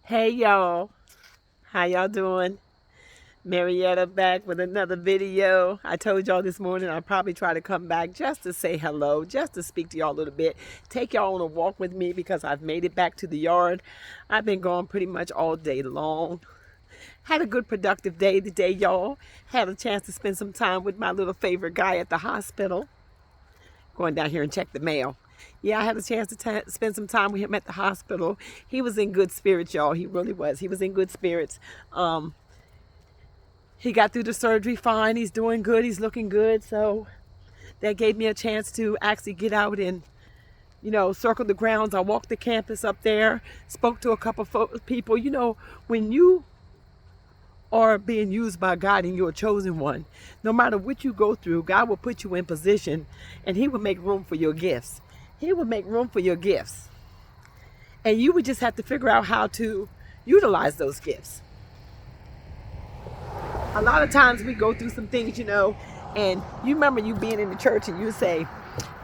Hey y'all, how y'all doing? Marietta back with another video. I told y'all this morning I'll probably try to come back just to say hello, just to speak to y'all a little bit, take y'all on a walk with me because I've made it back to the yard. I've been gone pretty much all day long. Had a good productive day today, y'all. Had a chance to spend some time with my little favorite guy at the hospital. Going down here and check the mail. Yeah, I had a chance to spend some time with him at the hospital. He was in good spirits, y'all. He really was. He was in good spirits. He got through the surgery fine. He's doing good. He's looking good. So that gave me a chance to actually get out and, circle the grounds. I walked the campus up there, spoke to a couple of people. When you are being used by God and you're a chosen one, no matter what you go through, God will put you in position and He will make room for your gifts. He will make room for your gifts. And you would just have to figure out how to utilize those gifts. A lot of times we go through some things, and you remember you being in the church and you say,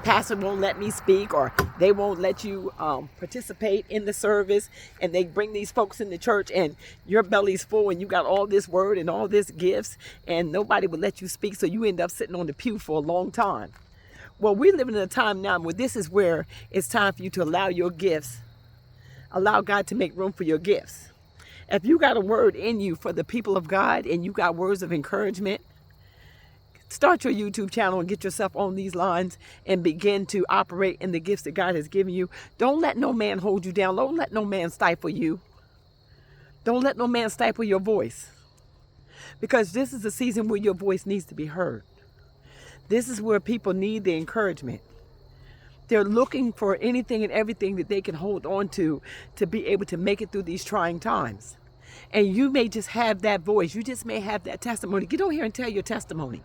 Pastor won't let me speak, or they won't let you participate in the service, and they bring these folks in the church and your belly's full and you got all this word and all this gifts and nobody will let you speak, so you end up sitting on the pew for a long time. Well, we're living in a time now where this is where it's time for you to allow your gifts, allow God to make room for your gifts. If you got a word in you for the people of God and you got words of encouragement, start your YouTube channel and get yourself on these lines and begin to operate in the gifts that God has given you. Don't let no man hold you down. Don't let no man stifle you. Don't let no man stifle your voice. Because this is a season where your voice needs to be heard. This is where people need the encouragement. They're looking for anything and everything that they can hold on to be able to make it through these trying times. And you may just have that voice. You just may have that testimony. Get on here and tell your testimony.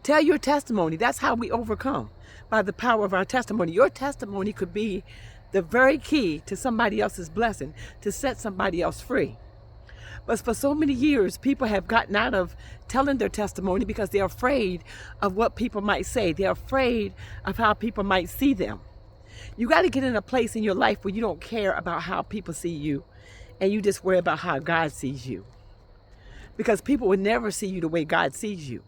Tell your testimony. That's how we overcome, by the power of our testimony. Your testimony could be the very key to somebody else's blessing, to set somebody else free. But for so many years, people have gotten out of telling their testimony because they're afraid of what people might say. They're afraid of how people might see them. You got to get in a place in your life where you don't care about how people see you, and you just worry about how God sees you. Because people will never see you the way God sees you.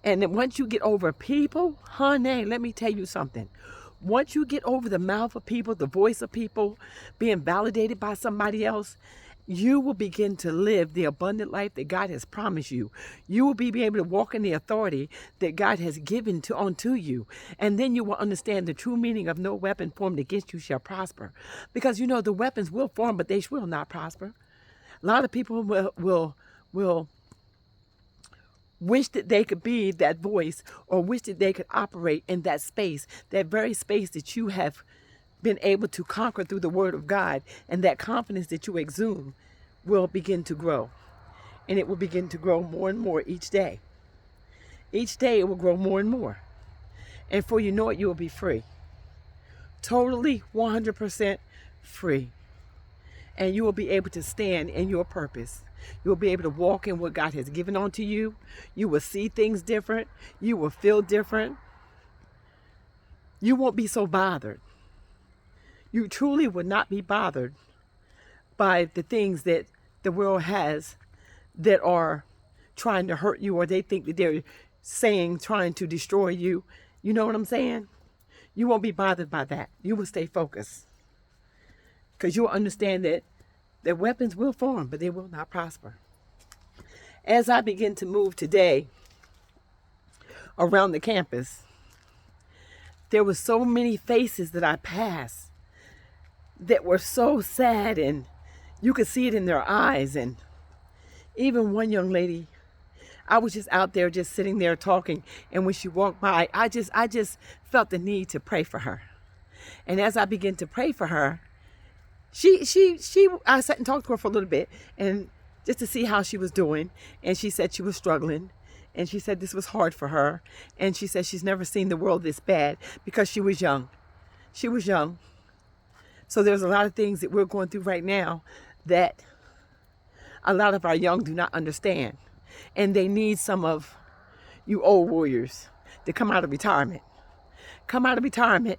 And then once you get over people, honey, let me tell you something. Once you get over the mouth of people, the voice of people, being validated by somebody else, you will begin to live the abundant life that God has promised you. You will be able to walk in the authority that God has given unto you. And then you will understand the true meaning of no weapon formed against you shall prosper. Because the weapons will form, but they will not prosper. A lot of people will wish that they could be that voice, or wish that they could operate in that space, that very space that you have been able to conquer through the word of God. And that confidence that you exude will begin to grow. And it will begin to grow more and more each day. Each day it will grow more and more. And before you know it, you will be free. Totally 100% free. And you will be able to stand in your purpose. You will be able to walk in what God has given unto you. You will see things different. You will feel different. You won't be so bothered. You truly will not be bothered by the things that the world has that are trying to hurt you, or they think that they're trying to destroy you. You know what I'm saying? You won't be bothered by that. You will stay focused. Because you'll understand that their weapons will form, but they will not prosper. As I begin to move today around the campus, there were so many faces that I passed that were so sad, and you could see it in their eyes. And even one young lady, I was just out there just sitting there talking, and when she walked by, I just felt the need to pray for her. And as I began to pray for her, I sat and talked to her for a little bit, and just to see how she was doing. And she said she was struggling, and she said this was hard for her. And she said she's never seen the world this bad, because she was young. She was young. So there's a lot of things that we're going through right now that a lot of our young do not understand. And they need some of you old warriors to come out of retirement. Come out of retirement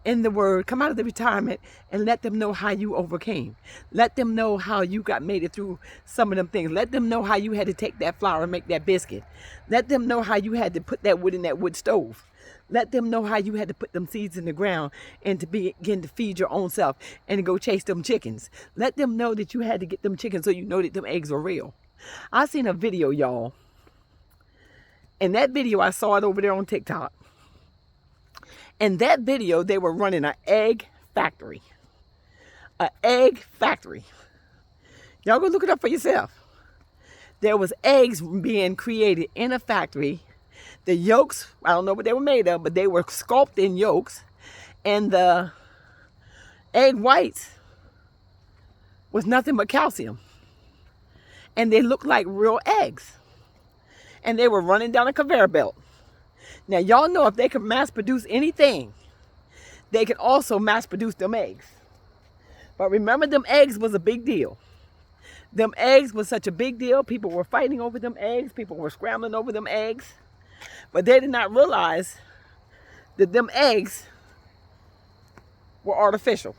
in the word, come out of the retirement and let them know how you overcame. Let them know how you got made it through some of them things. Let them know how you had to take that flour and make that biscuit. Let them know how you had to put that wood in that wood stove. Let them know how you had to put them seeds in the ground and to begin to feed your own self and to go chase them chickens. Let them know that you had to get them chickens so you know that them eggs are real. I seen a video, y'all. In that video, I saw it over there on TikTok. In that video, they were running an egg factory. An egg factory. Y'all go look it up for yourself. There was eggs being created in a factory. The yolks, I don't know what they were made of, but they were sculpted in yolks. And the egg whites was nothing but calcium. And they looked like real eggs. And they were running down a conveyor belt. Now, y'all know if they could mass produce anything, they could also mass produce them eggs. But remember, them eggs was a big deal. Them eggs was such a big deal. People were fighting over them eggs. People were scrambling over them eggs. But they did not realize that them eggs were artificial.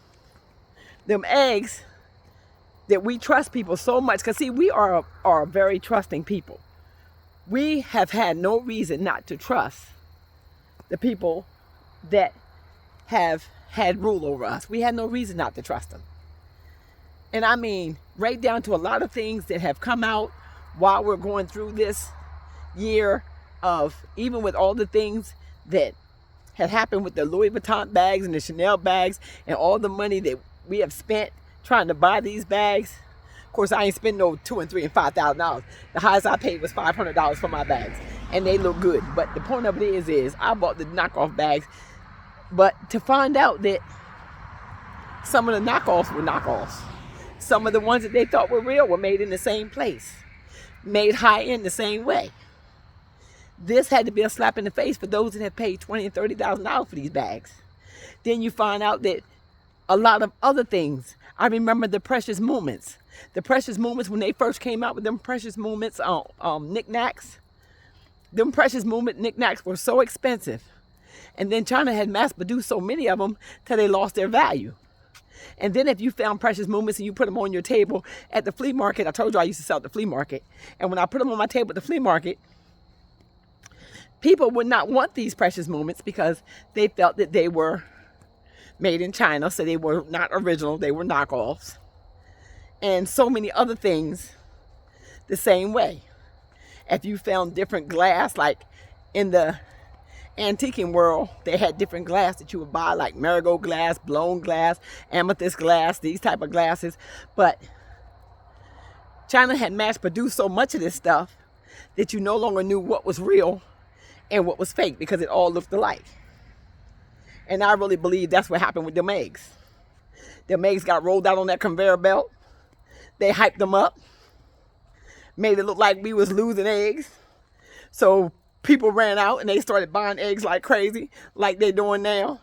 Them eggs that we trust people so much. Because see, we are very trusting people. We have had no reason not to trust the people that have had rule over us. We had no reason not to trust them. And I mean, right down to a lot of things that have come out while we're going through this year of, even with all the things that had happened with the Louis Vuitton bags and the Chanel bags and all the money that we have spent trying to buy these bags. Of course, I ain't spend no $2,000 and $3,000 and $5,000. The highest I paid was $500 for my bags, and they look good. But the point of it is I bought the knockoff bags. But to find out that some of the knockoffs were knockoffs, some of the ones that they thought were real were made in the same place, made high end the same way. This had to be a slap in the face for those that have paid $20,000 and $30,000 for these bags. Then you find out that a lot of other things. I remember the Precious Moments. The Precious Moments, when they first came out with them Precious Moments knickknacks, them Precious Moment knickknacks were so expensive. And then China had mass produced so many of them till they lost their value. And then if you found Precious Moments and you put them on your table at the flea market, I told you I used to sell at the flea market. And when I put them on my table at the flea market, people would not want these Precious Moments because they felt that they were made in China, so they were not original, they were knockoffs. And so many other things the same way. If you found different glass, like in the antiquing world, they had different glass that you would buy, like marigold glass, blown glass, amethyst glass, these type of glasses. But China had mass produced so much of this stuff that you no longer knew what was real and what was fake because it all looked alike. And I really believe that's what happened with them eggs. Them eggs got rolled out on that conveyor belt. They hyped them up, made it look like we was losing eggs. So people ran out and they started buying eggs like crazy, like they're doing now.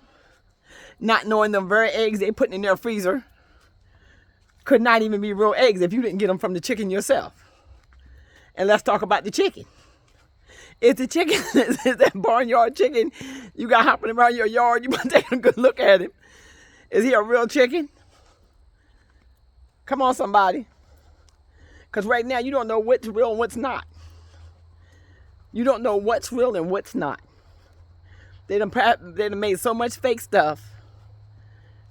Not knowing them very eggs they putting in their freezer could not even be real eggs if you didn't get them from the chicken yourself. And let's talk about the chicken. If the chicken is that barnyard chicken you got hopping around your yard, you must take a good look at him. Is he a real chicken? Come on, somebody. Because right now you don't know what's real and what's not. You don't know what's real and what's not. They done made so much fake stuff.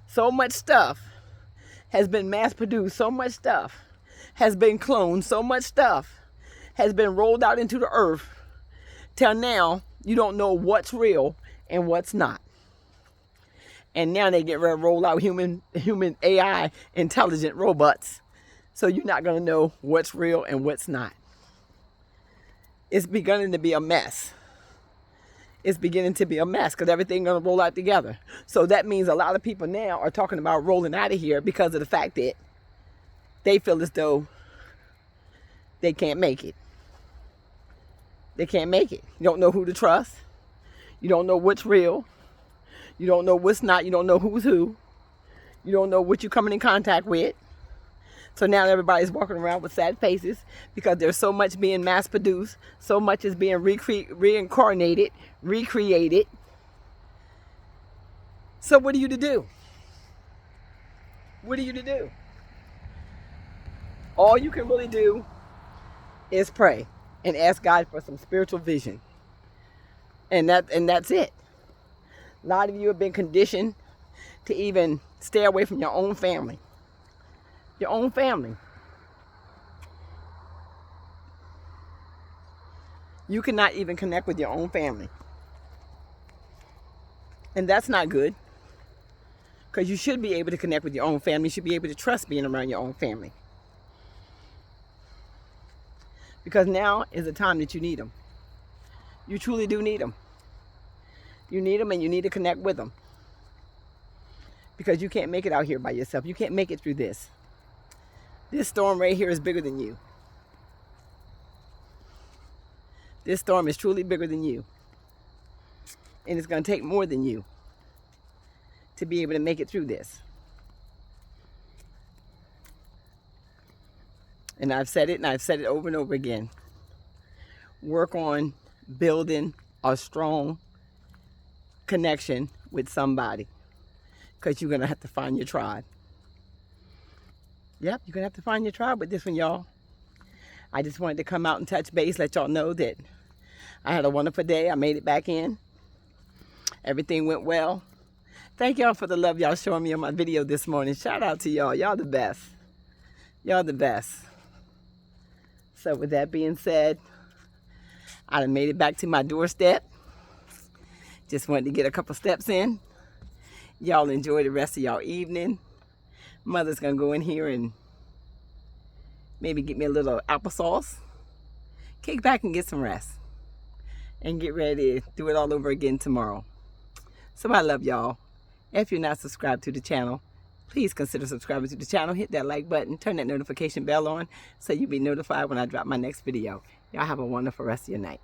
So much stuff has been mass produced. So much stuff has been cloned. So much stuff has been rolled out into the earth. Till now, you don't know what's real and what's not. And now they get ready to roll out human AI intelligent robots. So you're not going to know what's real and what's not. It's beginning to be a mess. It's beginning to be a mess because everything's going to roll out together. So that means a lot of people now are talking about rolling out of here because of the fact that they feel as though they can't make it. They can't make it. You don't know who to trust. You don't know what's real. You don't know what's not. You don't know who's who. You don't know what you're coming in contact with. So now everybody's walking around with sad faces because there's so much being mass produced. So much is being reincarnated, recreated. So what are you to do? What are you to do? All you can really do is pray and ask God for some spiritual vision. And that's it. A lot of you have been conditioned to even stay away from your own family. Your own family. You cannot even connect with your own family. And that's not good. Because you should be able to connect with your own family. You should be able to trust being around your own family. Because now is the time that you need them. You truly do need them. You need them, and you need to connect with them. Because you can't make it out here by yourself. You can't make it through this. This storm right here is bigger than you. This storm is truly bigger than you. And it's going to take more than you to be able to make it through this. And I've said it, and I've said it over and over again. Work on building a strong connection with somebody. Because you're going to have to find your tribe. Yep, you're going to have to find your tribe with this one, y'all. I just wanted to come out and touch base, let y'all know that I had a wonderful day. I made it back in. Everything went well. Thank y'all for the love y'all showing me on my video this morning. Shout out to y'all. Y'all the best. Y'all the best. So with that being said, I done made it back to my doorstep. Just wanted to get a couple steps in. Y'all enjoy the rest of y'all evening. Mother's going to go in here and maybe get me a little applesauce. Kick back and get some rest. And get ready to do it all over again tomorrow. So I love y'all. If you're not subscribed to the channel, please consider subscribing to the channel. Hit that like button. Turn that notification bell on so you'll be notified when I drop my next video. Y'all have a wonderful rest of your night.